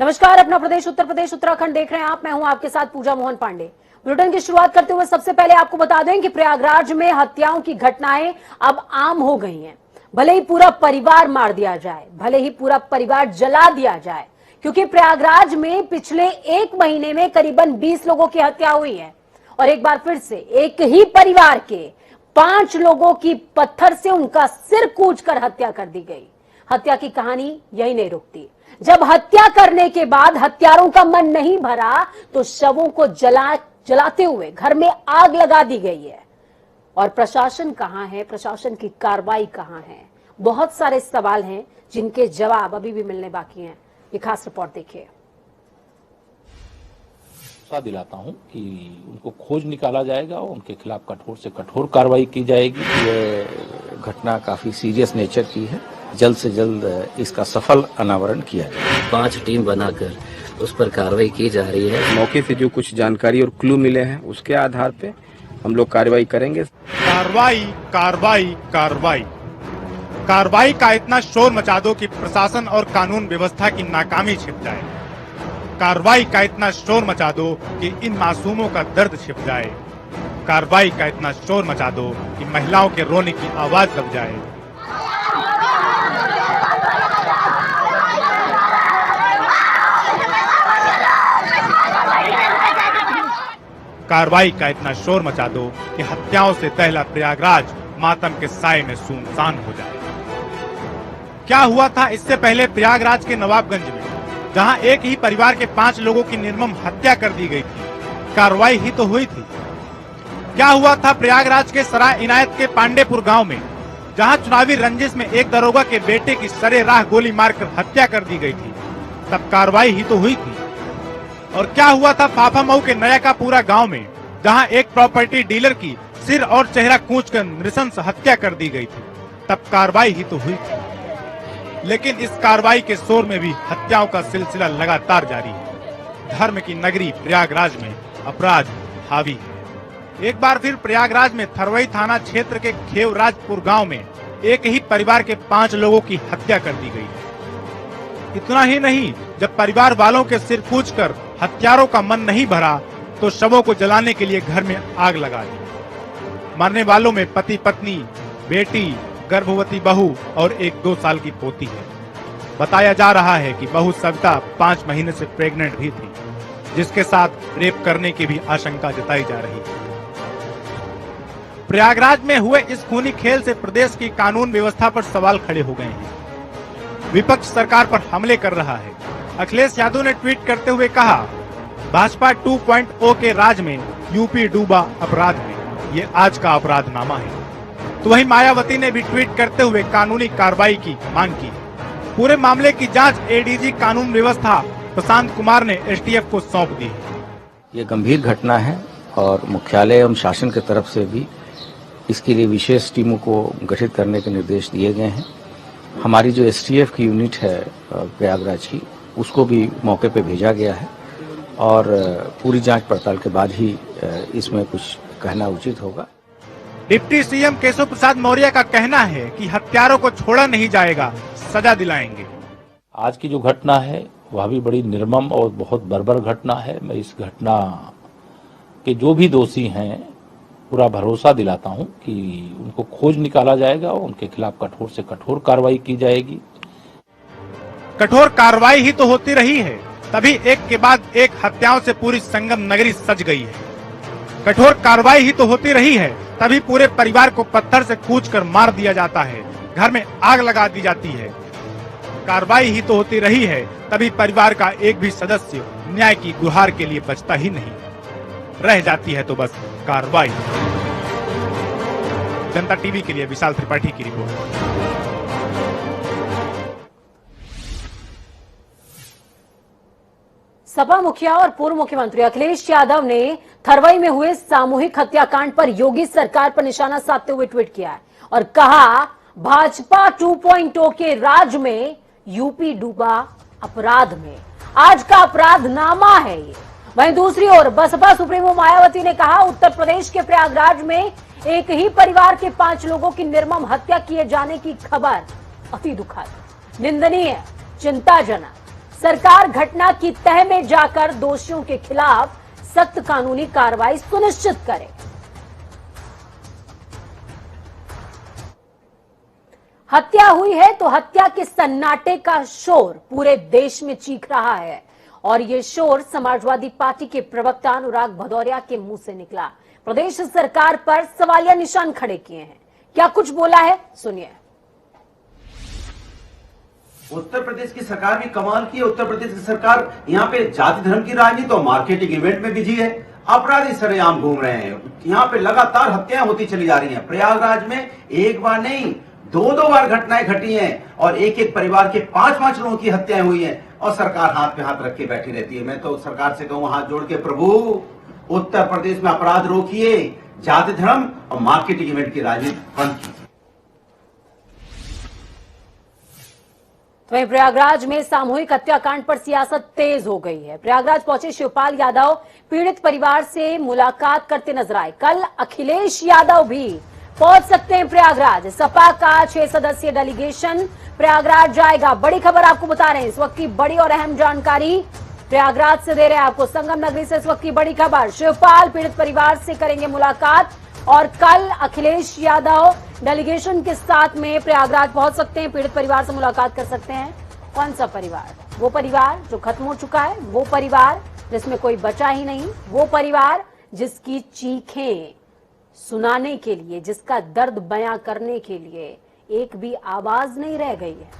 नमस्कार, अपना प्रदेश उत्तर प्रदेश उत्तराखंड देख रहे हैं आप। मैं हूं आपके साथ पूजा मोहन पांडे। बुलेटिन की शुरुआत करते हुए सबसे पहले आपको बता दें कि प्रयागराज में हत्याओं की घटनाएं अब आम हो गई हैं। भले ही पूरा परिवार मार दिया जाए, भले ही पूरा परिवार जला दिया जाए, क्योंकि प्रयागराज में पिछले एक महीने में करीबन 20 लोगों की हत्या हुई है। और एक बार फिर से एक ही परिवार के 5 लोगों की पत्थर से उनका सिर कूचकर हत्या कर दी गई। हत्या की कहानी यही नहीं रुकती। जब हत्या करने के बाद हत्यारों का मन नहीं भरा तो शवों को जलाते हुए घर में आग लगा दी गई है। और प्रशासन कहां है, प्रशासन की कार्रवाई कहां है? बहुत सारे सवाल हैं जिनके जवाब अभी भी मिलने बाकी हैं। ये खास रिपोर्ट देखिए। दिलाता हूं कि उनको खोज निकाला जाएगा और उनके खिलाफ कठोर से कठोर कार्रवाई की जाएगी। ये घटना काफी सीरियस नेचर की है, जल्द से जल्द इसका सफल अनावरण किया जाए। 5 टीम बनाकर उस पर कार्रवाई की जा रही है। मौके से जो कुछ जानकारी और क्लू मिले हैं उसके आधार पे हम लोग कार्रवाई करेंगे। कार्रवाई कार्रवाई कार्रवाई कार्रवाई का इतना शोर मचा दो कि प्रशासन और कानून व्यवस्था की नाकामी छिप जाए। कार्रवाई का इतना शोर मचा दो कि इन मासूमों का दर्द छिप जाए। कार्रवाई का इतना शोर मचा दो कि महिलाओं के रोने की आवाज दब जाए। कार्रवाई का इतना शोर मचा दो कि हत्याओं से दहला प्रयागराज मातम के साए में सुनसान हो जाए। क्या हुआ था इससे पहले प्रयागराज के नवाबगंज में, जहां एक ही परिवार के 5 लोगों की निर्मम हत्या कर दी गई थी? कार्रवाई ही तो हुई थी। क्या हुआ था प्रयागराज के सराय इनायत के पांडेपुर गांव में, जहां चुनावी रंजिश में एक दरोगा के बेटे की सरेराह गोली मारकर हत्या कर दी गई थी? तब कार्रवाई ही तो हुई थी। और क्या हुआ था फाफामऊ के नयाकापुरा गांव में, जहां एक प्रॉपर्टी डीलर की सिर और चेहरा कूचकर नृशंस हत्या कर दी गई थी? तब कार्रवाई ही तो हुई थी। लेकिन इस कार्रवाई के शोर में भी हत्याओं का सिलसिला लगातार जारी है। धर्म की नगरी प्रयागराज में अपराध हावी है। एक बार फिर प्रयागराज में थरवई थाना क्षेत्र के खेवराजपुर गांव में एक ही परिवार के 5 लोगों की हत्या कर दी गई है। इतना ही नहीं, जब परिवार वालों के सिर कूचकर हत्यारों का मन नहीं भरा तो शवों को जलाने के लिए घर में आग लगा दी। मरने वालों में पति पत्नी, बेटी, गर्भवती बहू और एक 2 साल की पोती है। बताया जा रहा है कि बहू सविता 5 महीने से प्रेग्नेंट भी थी, जिसके साथ रेप करने की भी आशंका जताई जा रही है। प्रयागराज में हुए इस खूनी खेल से प्रदेश की कानून व्यवस्था पर सवाल खड़े हो गए हैं। विपक्ष सरकार पर हमले कर रहा है। अखिलेश यादव ने ट्वीट करते हुए कहा, भाजपा 2.0 के राज में यूपी डूबा अपराध में, ये आज का अपराधनामा है। तो वहीं मायावती ने भी ट्वीट करते हुए कानूनी कार्रवाई की मांग की। पूरे मामले की जांच एडीजी कानून व्यवस्था प्रशांत कुमार ने एसटीएफ को सौंप दी। ये गंभीर घटना है और मुख्यालय एवं शासन की तरफ से भी इसके लिए विशेष टीमों को गठित करने के निर्देश दिए गए हैं। हमारी जो एसटीएफ की यूनिट है प्रयागराज की, उसको भी मौके पे भेजा गया है और पूरी जांच पड़ताल के बाद ही इसमें कुछ कहना उचित होगा। डिप्टी सीएम केशव प्रसाद मौर्य का कहना है कि हत्यारों को छोड़ा नहीं जाएगा, सजा दिलाएंगे। आज की जो घटना है वह भी बड़ी निर्मम और बहुत बर्बर घटना है। मैं इस घटना के जो भी दोषी हैं पूरा भरोसा दिलाता हूं कि उनको खोज निकाला जाएगा और उनके खिलाफ कठोर से कठोर कार्रवाई की जाएगी। कठोर कार्रवाई ही तो होती रही है, तभी एक के बाद एक हत्याओं से पूरी संगम नगरी सज गई है। कठोर कार्रवाई ही तो होती रही है, तभी पूरे परिवार को पत्थर से कूचकर मार दिया जाता है, घर में आग लगा दी जाती है। कार्रवाई ही तो होती रही है, तभी परिवार का एक भी सदस्य न्याय की गुहार के लिए बचता ही नहीं, रह जाती है तो बस कार्रवाई। जनता टीवी के लिए विशाल त्रिपाठी की रिपोर्ट। सपा मुखिया और पूर्व मुख्यमंत्री अखिलेश यादव ने थरवई में हुए सामूहिक हत्याकांड पर योगी सरकार पर निशाना साधते हुए ट्वीट किया है और कहा, भाजपा 2.0 के राज में यूपी डूबा अपराध में। आज का अपराधनामा है ये। वहीं दूसरी ओर बसपा सुप्रीमो मायावती ने कहा, उत्तर प्रदेश के प्रयागराज में एक ही परिवार के 5 लोगों की निर्मम हत्या किए जाने की खबर अति दुखद, निंदनीय, चिंताजनक, सरकार घटना की तह में जाकर दोषियों के खिलाफ सख्त कानूनी कार्रवाई सुनिश्चित करे। हत्या हुई है तो हत्या के सन्नाटे का शोर पूरे देश में चीख रहा है और ये शोर समाजवादी पार्टी के प्रवक्ता अनुराग भदौरिया के मुंह से निकला। प्रदेश सरकार पर सवालिया निशान खड़े किए हैं। क्या कुछ बोला है, सुनिए। उत्तर प्रदेश की सरकार भी कमाल की है। उत्तर प्रदेश की सरकार यहाँ पे जाति धर्म की राजनीति और मार्केटिंग इवेंट में बिजी है। अपराधी सरेआम घूम रहे हैं। यहाँ पे लगातार हत्याएं होती चली जा रही हैं। प्रयागराज में एक बार नहीं, दो बार घटनाएं घटी हैं और एक एक परिवार के 5-5 लोगों की हत्याएं हुई हैं और सरकार हाथ पे हाथ रख के बैठी रहती है। मैं तो सरकार से कहूं हाथ जोड़ के, प्रभु उत्तर प्रदेश में अपराध रोकिए, जाति धर्म और मार्केटिंग इवेंट की राजनीति बंद कीजिए। वहीं प्रयागराज में सामूहिक हत्याकांड पर सियासत तेज हो गई है। प्रयागराज पहुंचे शिवपाल यादव पीड़ित परिवार से मुलाकात करते नजर आए। कल अखिलेश यादव भी पहुंच सकते हैं प्रयागराज। सपा का 6 सदस्यीय डेलीगेशन प्रयागराज जाएगा। बड़ी खबर आपको बता रहे हैं, इस वक्त की बड़ी और अहम जानकारी प्रयागराज से दे रहे हैं आपको। संगम नगरी से इस वक्त की बड़ी खबर, शिवपाल पीड़ित परिवार से करेंगे मुलाकात और कल अखिलेश यादव डेलीगेशन के साथ में प्रयागराज पहुंच सकते हैं, पीड़ित परिवार से मुलाकात कर सकते हैं। कौन सा परिवार? वो परिवार जो खत्म हो चुका है, वो परिवार जिसमें कोई बचा ही नहीं, वो परिवार जिसकी चीखें सुनाने के लिए, जिसका दर्द बयां करने के लिए एक भी आवाज नहीं रह गई है।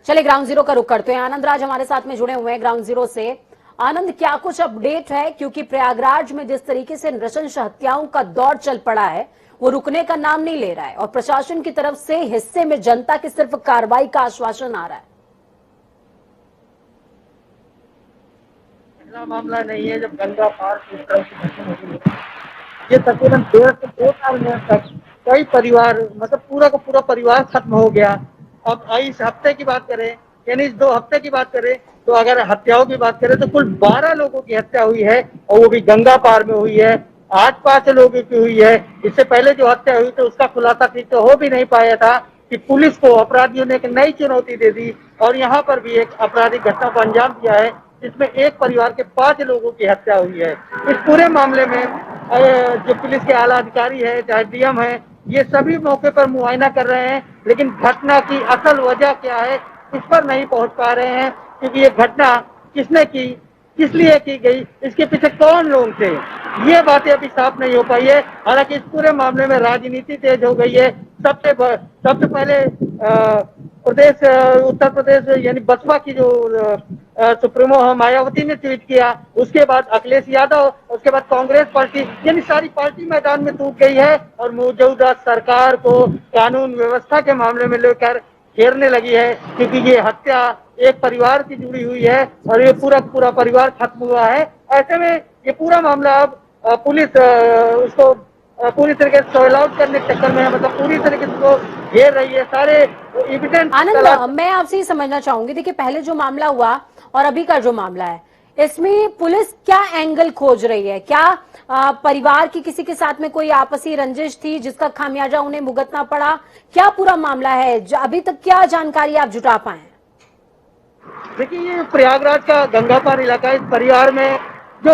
चलिए ग्राउंड जीरो का रुख करते हैं। आनंद राज हमारे साथ में जुड़े हुए हैं ग्राउंड जीरो से। आनंद, क्या कुछ अपडेट है? क्योंकि प्रयागराज में जिस तरीके से नृशंस हत्याओं का दौर चल पड़ा है वो रुकने का नाम नहीं ले रहा है और प्रशासन की तरफ से हिस्से में जनता की सिर्फ कार्रवाई का आश्वासन आ रहा है। मामला नहीं है। जब गंगा पार ये तकरीबन 1.5 से 2 साल में तक कई परिवार, मतलब पूरा का पूरा परिवार खत्म हो गया। अब इस हफ्ते की बात करें, यानी इस 2 हफ्ते की बात करें, तो अगर हत्याओं की बात करें तो कुल 12 लोगों की हत्या हुई है और वो भी गंगा पार में हुई है। 8-5 लोगों की हुई है। इससे पहले जो हत्या हुई तो उसका खुलासा ठीक तो हो भी नहीं पाया था कि पुलिस को अपराधियों ने एक नई चुनौती दे दी और यहाँ पर भी एक आपराधिक घटना को अंजाम दिया है जिसमें एक परिवार के 5 लोगों की हत्या हुई है। इस पूरे मामले में जो पुलिस के आला अधिकारी है, चाहे डीएम है, ये सभी मौके पर मुआयना कर रहे हैं, लेकिन घटना की असल वजह क्या है इस पर नहीं पहुंच पा रहे हैं, क्योंकि ये घटना किसने की, किस लिए की गई, इसके पीछे कौन लोग थे, ये बातें अभी साफ नहीं हो पाई है। हालांकि इस पूरे मामले में राजनीति तेज हो गई है। सबसे पहले उत्तर प्रदेश यानी बसपा की जो सुप्रीमो मायावती ने ट्वीट किया, उसके बाद अखिलेश यादव, उसके बाद कांग्रेस पार्टी, यानी सारी पार्टी मैदान में टूट गई है और मौजूदा सरकार को कानून व्यवस्था के मामले में लेकर घेरने लगी है, क्योंकि ये हत्या एक परिवार की जुड़ी हुई है और ये पूरा परिवार खत्म हुआ है। ऐसे में ये पूरा मामला अब पुलिस उसको पूरी तरीके से सॉल्व आउट करने के चक्कर में है, मतलब पूरी तरीके से उसको घेर रही है। सारे एविडेंस। आनंद, मैं आपसे ये समझना चाहूंगी, देखिए पहले जो मामला हुआ और अभी का जो मामला है, इसमें पुलिस क्या एंगल खोज रही है? क्या परिवार की किसी के साथ में कोई आपसी रंजिश थी जिसका खामियाजा उन्हें भुगतना पड़ा? क्या पूरा मामला है? अभी तक क्या जानकारी आप जुटा पाए? देखिए, ये प्रयागराज का गंगापार इलाका, इस परिवार में जो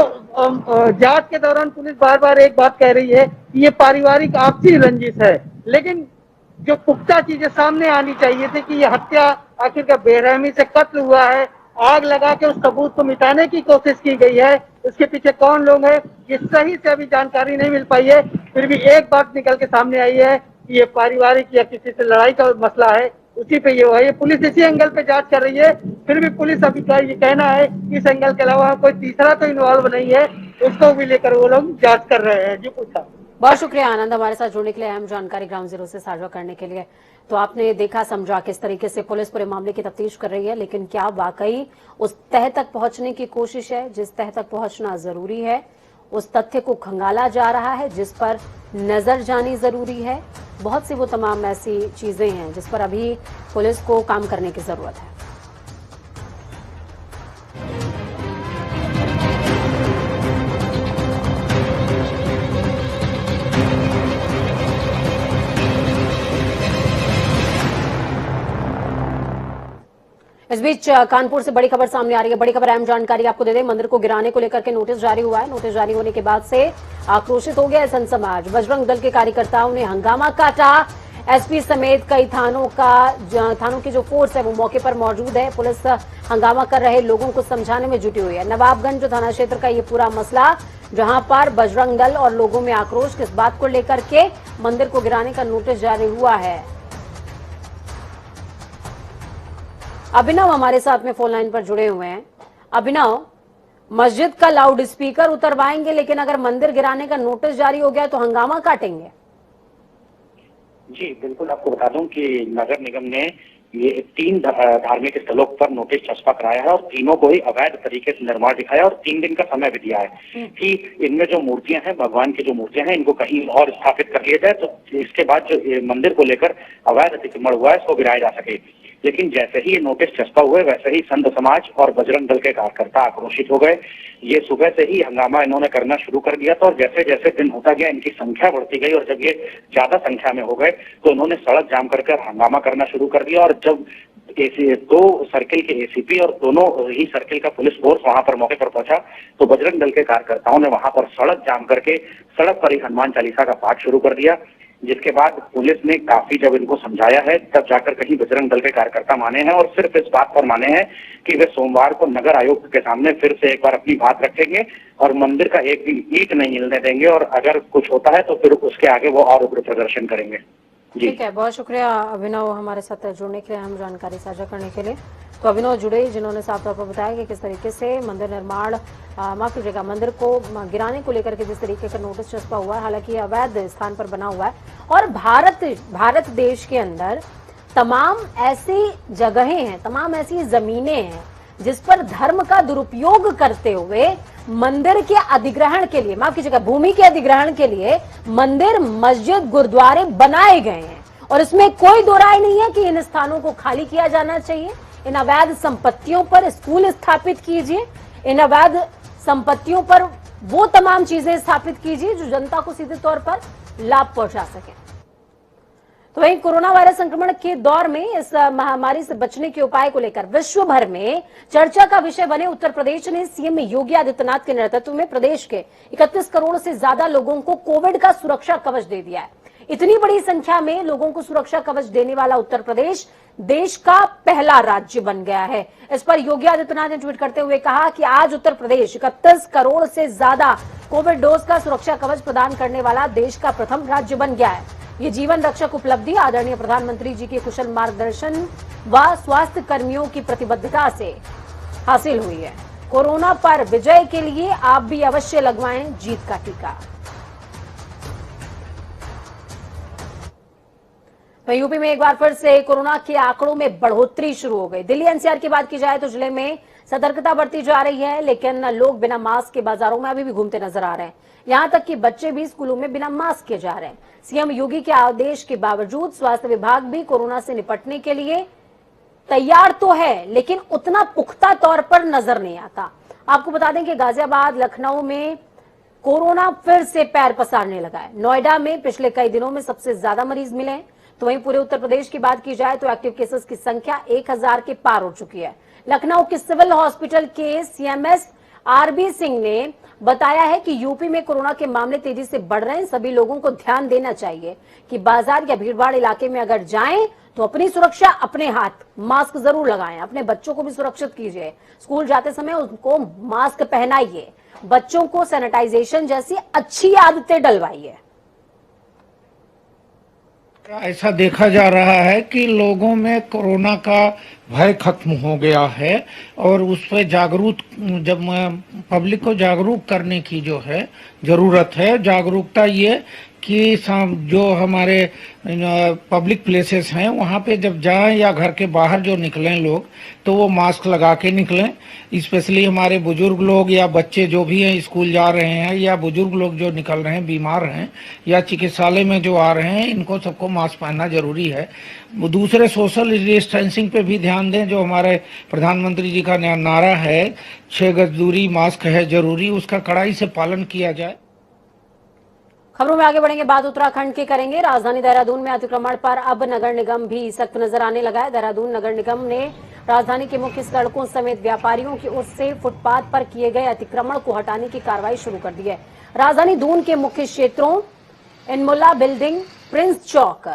जांच के दौरान पुलिस बार एक बात कह रही है कि ये पारिवारिक आपसी रंजिश है, लेकिन जो पुख्ता चीजें सामने आनी चाहिए थी कि ये हत्या आखिरकार बेरहमी से कत्ल हुआ है, आग लगा के उस सबूत को मिटाने की कोशिश की गई है, उसके पीछे कौन लोग हैं ये सही से अभी जानकारी नहीं मिल पाई है। फिर भी एक बात निकल के सामने आई है कि ये पारिवारिक या किसी से लड़ाई का मसला है, उसी पे ये हुआ है। पुलिस इसी एंगल पे जांच कर रही है। फिर भी पुलिस अभी का ये कहना है कि इस एंगल के अलावा कोई तीसरा तो इन्वॉल्व नहीं है, उसको भी लेकर वो लोग जांच कर रहे हैं। जी पूछा। बहुत शुक्रिया आनंद, हमारे साथ जुड़ने के लिए, अहम जानकारी ग्राउंड जीरो से साझा करने के लिए। तो आपने देखा समझा किस तरीके से पुलिस पूरे मामले की तफ्तीश कर रही है, लेकिन क्या वाकई उस तह तक पहुंचने की कोशिश है जिस तह तक पहुंचना जरूरी है? उस तथ्य को खंगाला जा रहा है जिस पर नजर जानी जरूरी है? बहुत सी वो तमाम ऐसी चीजें हैं जिस पर अभी पुलिस को काम करने की जरूरत है। इस बीच कानपुर से बड़ी खबर सामने आ रही है। बड़ी खबर, अहम जानकारी आपको दे दें। मंदिर को गिराने को लेकर के नोटिस जारी हुआ है। नोटिस जारी होने के बाद से आक्रोशित हो गया संत समाज। बजरंग दल के कार्यकर्ताओं ने हंगामा काटा। एसपी समेत कई थानों की जो फोर्स है वो मौके पर मौजूद है। पुलिस हंगामा कर रहे लोगों को समझाने में जुटी हुई है। नवाबगंज थाना क्षेत्र का ये पूरा मसला, जहां पर बजरंग दल और लोगों में आक्रोश, किस बात को लेकर के मंदिर को गिराने का नोटिस जारी हुआ है। अभिनव हमारे साथ में फोन लाइन पर जुड़े हुए हैं। अभिनव, मस्जिद का लाउड स्पीकर उतरवाएंगे, लेकिन अगर मंदिर गिराने का नोटिस जारी हो गया तो हंगामा काटेंगे। जी बिल्कुल, आपको बता दूं कि नगर निगम ने ये 3 धार्मिक स्थलों पर नोटिस चस्पा कराया है और तीनों को ही अवैध तरीके से निर्माण दिखाया और 3 दिन का समय भी दिया है कि इनमें जो मूर्तियां हैं, भगवान की जो मूर्तियां हैं, इनको कहीं और स्थापित कर लिया जाए, तो इसके बाद जो मंदिर को लेकर अवैध अतिक्रमण हुआ है इसको गिराया जा सके। लेकिन जैसे ही ये नोटिस चस्पा हुए वैसे ही संत समाज और बजरंग दल के कार्यकर्ता आक्रोशित हो गए। ये सुबह से ही हंगामा इन्होंने करना शुरू कर दिया था और जैसे जैसे दिन होता गया इनकी संख्या बढ़ती गई और जब ये ज्यादा संख्या में हो गए तो इन्होंने सड़क जाम कर हंगामा करना शुरू कर दिया। और जब 2 सर्किल के एसीपी और दोनों ही सर्किल का पुलिस फोर्स वहां पर मौके पर पहुंचा तो बजरंग दल के कार्यकर्ताओं ने वहां पर सड़क जाम करके सड़क पर ही हनुमान चालीसा का पाठ शुरू कर दिया। जिसके बाद पुलिस ने काफी जब इनको समझाया है तब जाकर कहीं बजरंग दल के कार्यकर्ता माने हैं और सिर्फ इस बात पर माने हैं कि वे सोमवार को नगर आयुक्त के सामने फिर से एक बार अपनी बात रखेंगे और मंदिर का एक भी ईंट नहीं हिलने देंगे और अगर कुछ होता है तो फिर उसके आगे वो और उग्र प्रदर्शन करेंगे। ठीक है, बहुत शुक्रिया अभिनव हमारे साथ जुड़ने के लिए, हम जानकारी साझा करने के लिए। तो अभिनव जुड़े जिन्होंने साफ तौर पर बताया कि किस तरीके से मंदिर निर्माण, माफ कीजिएगा, मंदिर को गिराने को लेकर के जिस तरीके का नोटिस चस्पा हुआ है, हालांकि अवैध स्थान पर बना हुआ है। और भारत देश के अंदर तमाम ऐसी जगहें हैं, तमाम ऐसी जमीनें हैं जिस पर धर्म का दुरुपयोग करते हुए मंदिर के अधिग्रहण के लिए, माफ कीजिएगा, भूमि के अधिग्रहण के लिए मंदिर, मस्जिद, गुरुद्वारे बनाए गए हैं। और इसमें कोई दो राय नहीं है कि इन स्थानों को खाली किया जाना चाहिए। इन अवैध संपत्तियों पर स्कूल स्थापित कीजिए, इन अवैध संपत्तियों पर वो तमाम चीजें स्थापित कीजिए जो जनता को सीधे तौर पर लाभ पहुंचा सके। तो वहीं कोरोना वायरस संक्रमण के दौर में इस महामारी से बचने के उपाय को लेकर विश्व भर में चर्चा का विषय बने उत्तर प्रदेश ने सीएम योगी आदित्यनाथ के नेतृत्व में प्रदेश के 31 करोड़ से ज्यादा लोगों को कोविड का सुरक्षा कवच दे दिया है। इतनी बड़ी संख्या में लोगों को सुरक्षा कवच देने वाला उत्तर प्रदेश देश का पहला राज्य बन गया है। इस पर योगी आदित्यनाथ ने ट्वीट करते हुए कहा कि आज उत्तर प्रदेश 31 करोड़ से ज्यादा कोविड डोज का सुरक्षा कवच प्रदान करने वाला देश का प्रथम राज्य बन गया है। ये जीवन रक्षक उपलब्धि आदरणीय प्रधानमंत्री जी के कुशल मार्गदर्शन व स्वास्थ्य कर्मियों की प्रतिबद्धता से हासिल हुई है। कोरोना पर विजय के लिए आप भी अवश्य लगवाएं जीत का टीका। तो यूपी में एक बार फिर से कोरोना के आंकड़ों में बढ़ोतरी शुरू हो गई। दिल्ली एनसीआर की बात की जाए तो जिले में सतर्कता बढ़ती जा रही है, लेकिन लोग बिना मास्क के बाजारों में अभी भी घूमते नजर आ रहे हैं। यहां तक कि बच्चे भी स्कूलों में बिना मास्क के जा रहे हैं। सीएम योगी के आदेश के बावजूद स्वास्थ्य विभाग भी कोरोना से निपटने के लिए तैयार तो है, लेकिन उतना पुख्ता तौर पर नजर नहीं आता। आपको बता दें कि गाजियाबाद, लखनऊ में कोरोना फिर से पैर पसारने लगा है। नोएडा में पिछले कई दिनों में सबसे ज्यादा मरीज मिले हैं। तो वहीं पूरे उत्तर प्रदेश की बात की जाए तो एक्टिव केसेस की संख्या 1000 के पार हो चुकी है। लखनऊ के सिविल हॉस्पिटल के सीएमएस आरबी सिंह ने बताया है कि यूपी में कोरोना के मामले तेजी से बढ़ रहे हैं। सभी लोगों को ध्यान देना चाहिए कि बाजार या भीड़भाड़ इलाके में अगर जाएं तो अपनी सुरक्षा अपने हाथ, मास्क जरूर लगाएं, अपने बच्चों को भी सुरक्षित कीजिए। स्कूल जाते समय उनको मास्क पहनाइए, बच्चों को सैनिटाइजेशन जैसी अच्छी आदतें डलवाइए। ऐसा देखा जा रहा है कि लोगों में कोरोना का भय खत्म हो गया है और उस पर जागरूक, जब पब्लिक को जागरूक करने की जो है जरूरत है। जागरूकता ये कि जो हमारे पब्लिक प्लेसेस हैं वहाँ पे जब जाएं या घर के बाहर जो निकलें लोग तो वो मास्क लगा के निकलें। स्पेशली हमारे बुजुर्ग लोग या बच्चे जो भी हैं स्कूल जा रहे हैं या बुजुर्ग लोग जो निकल रहे हैं, बीमार हैं या चिकित्सालय में जो आ रहे हैं, इनको सबको मास्क पहनना जरूरी है। दूसरे सोशल डिस्टेंसिंग पे भी ध्यान दें। जो हमारे प्रधानमंत्री जी का नारा है 6 गज दूरी, मास्क है जरूरी, उसका कड़ाई से पालन किया जाए। खबरों में आगे बढ़ेंगे, बात उत्तराखंड की करेंगे। राजधानी देहरादून में अतिक्रमण पर अब नगर निगम भी सख्त नजर आने लगा है। देहरादून नगर निगम ने राजधानी के मुख्य सड़कों समेत व्यापारियों की ओर से फुटपाथ पर किए गए अतिक्रमण को हटाने की कार्रवाई शुरू कर दी है। राजधानी दून के मुख्य क्षेत्रों इनमुल्ला बिल्डिंग, प्रिंस चौक,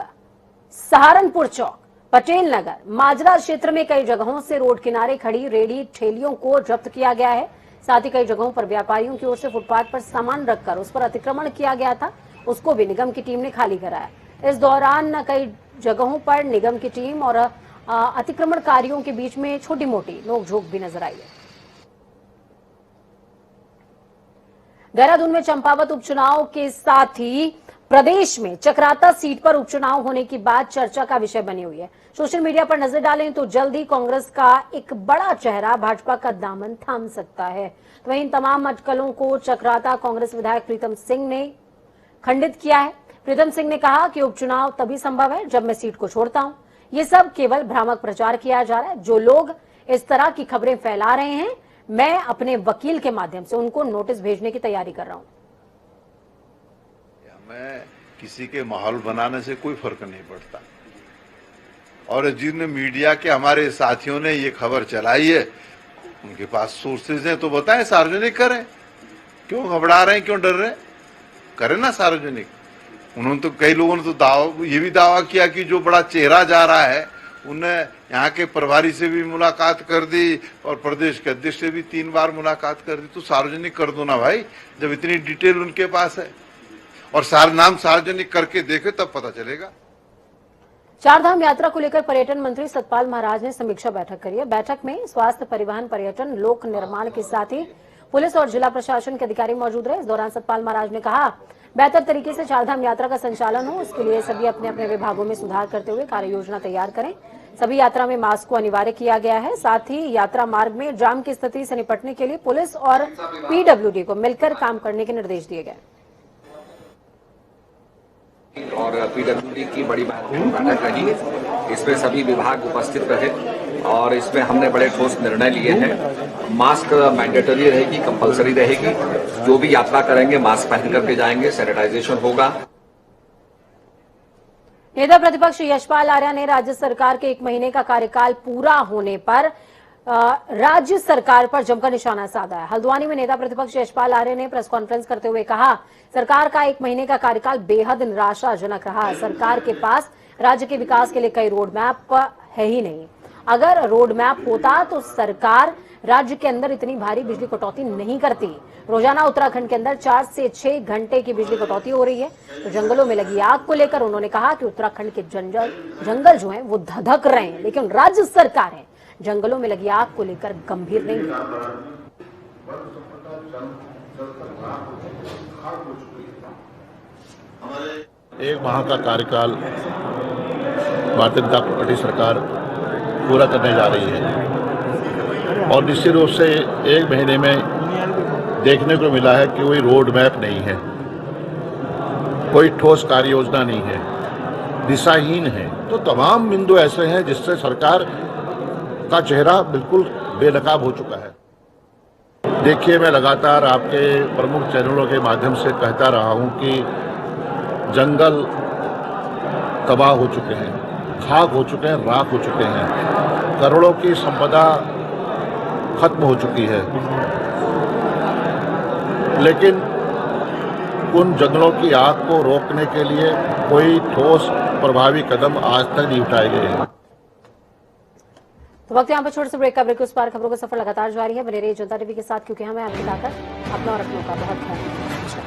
सहारनपुर चौक, पटेल नगर, माजरा क्षेत्र में कई जगहों से रोड किनारे खड़ी रेडी ठेलियों को जब्त किया गया है। साथ ही कई जगहों पर व्यापारियों की ओर से फुटपाथ पर सामान रखकर उस पर अतिक्रमण किया गया था, उसको भी निगम की टीम ने खाली कराया। इस दौरान कई जगहों पर निगम की टीम और अतिक्रमणकारियों के बीच में छोटी मोटी नोकझोंक भी नजर आई है। देहरादून में चंपावत उपचुनाव के साथ ही प्रदेश में चक्राता सीट पर उपचुनाव होने की बात चर्चा का विषय बनी हुई है। सोशल मीडिया पर नजर डालें तो जल्द ही कांग्रेस का एक बड़ा चेहरा भाजपा का दामन थाम सकता है। तो वहीं तमाम अटकलों को चक्राता कांग्रेस विधायक प्रीतम सिंह ने खंडित किया है। प्रीतम सिंह ने कहा कि उपचुनाव तभी संभव है जब मैं सीट को छोड़ता हूं। ये सब केवल भ्रामक प्रचार किया जा रहा है। जो लोग इस तरह की खबरें फैला रहे हैं, मैं अपने वकील के माध्यम से उनको नोटिस भेजने की तैयारी कर रहा हूं। मैं किसी के माहौल बनाने से कोई फर्क नहीं पड़ता, और जिन मीडिया के हमारे साथियों ने ये खबर चलाई है उनके पास सोर्सेज हैं तो बताएं, सार्वजनिक करें। क्यों घबरा रहे हैं, क्यों डर रहे हैं? करें ना सार्वजनिक। उन्होंने तो, कई लोगों ने तो ये भी दावा किया कि जो बड़ा चेहरा जा रहा है उन्हें यहाँ के प्रभारी से भी मुलाकात कर दी और प्रदेश के अध्यक्ष से भी 3 बार मुलाकात कर दी। तो सार्वजनिक कर दो ना भाई, जब इतनी डिटेल उनके पास है, और नाम सार्वजनिक करके देखे तब पता चलेगा। चारधाम यात्रा को लेकर पर्यटन मंत्री सतपाल महाराज ने समीक्षा बैठक करी है। बैठक में स्वास्थ्य, परिवहन, पर्यटन, लोक निर्माण के साथ ही पुलिस और जिला प्रशासन के अधिकारी मौजूद रहे। इस दौरान सतपाल महाराज ने कहा, बेहतर तरीके से चारधाम यात्रा का संचालन हो, इसके लिए सभी अपने अपने विभागों में सुधार करते हुए कार्य योजना तैयार करें। सभी यात्रा में मास्क को अनिवार्य किया गया है। साथ ही यात्रा मार्ग में जाम की स्थिति से निपटने के लिए पुलिस और पीडब्ल्यूडी को मिलकर काम करने के निर्देश दिए गए। और पीडब्ल्यूडी की बड़ी बैठक रही, इसमें सभी विभाग उपस्थित रहे और इसमें हमने बड़े ठोस निर्णय लिए हैं। मास्क मैंडेटरी रहेगी, कंपलसरी रहेगी। जो भी यात्रा करेंगे मास्क पहन करके जाएंगे, सैनिटाइजेशन होगा। नेता प्रतिपक्ष यशपाल आर्या ने राज्य सरकार के 1 महीने का कार्यकाल पूरा होने पर राज्य सरकार पर जमकर निशाना साधा है। हल्द्वानी में नेता प्रतिपक्ष यशपाल आर्य ने प्रेस कॉन्फ्रेंस करते हुए कहा, सरकार का 1 महीने का कार्यकाल बेहद निराशाजनक रहा। सरकार के पास राज्य के विकास के लिए कोई रोड मैप है ही नहीं। अगर रोड मैप होता तो सरकार राज्य के अंदर इतनी भारी बिजली कटौती नहीं करती। रोजाना उत्तराखंड के अंदर 4 से 6 घंटे की बिजली कटौती हो रही है। तो जंगलों में लगी आग को लेकर उन्होंने कहा कि उत्तराखंड के जंगल जो हैं वो धधक रहे हैं, लेकिन राज्य सरकार है जंगलों में लगी आग को लेकर गंभीर नहीं है। एक माह का कार्यकाल भारतीय जनता पार्टी सरकार पूरा करने जा रही है और निश्चित रूप से 1 महीने में देखने को मिला है कि कोई रोड मैप नहीं है, कोई ठोस कार्य योजना नहीं है, दिशाहीन है। तो तमाम बिंदु ऐसे हैं जिससे सरकार का चेहरा बिल्कुल बेनकाब हो चुका है। देखिए, मैं लगातार आपके प्रमुख चैनलों के माध्यम से कहता रहा हूं कि जंगल तबाह हो चुके हैं, खाक हो चुके हैं, राख हो चुके हैं, करोड़ों की संपदा खत्म हो चुकी है, लेकिन उन जंगलों की आग को रोकने के लिए कोई ठोस प्रभावी कदम आज तक नहीं उठाए गए हैं। तो वक्त यहाँ पर छोटे से ब्रेक का ब्रेक, उस पार खबरों का सफर लगातार जारी है। बने रहिए जनता टीवी के साथ, क्योंकि हमें आगे लाकर अपना और अपनों का बहुत ख्याल रखना है।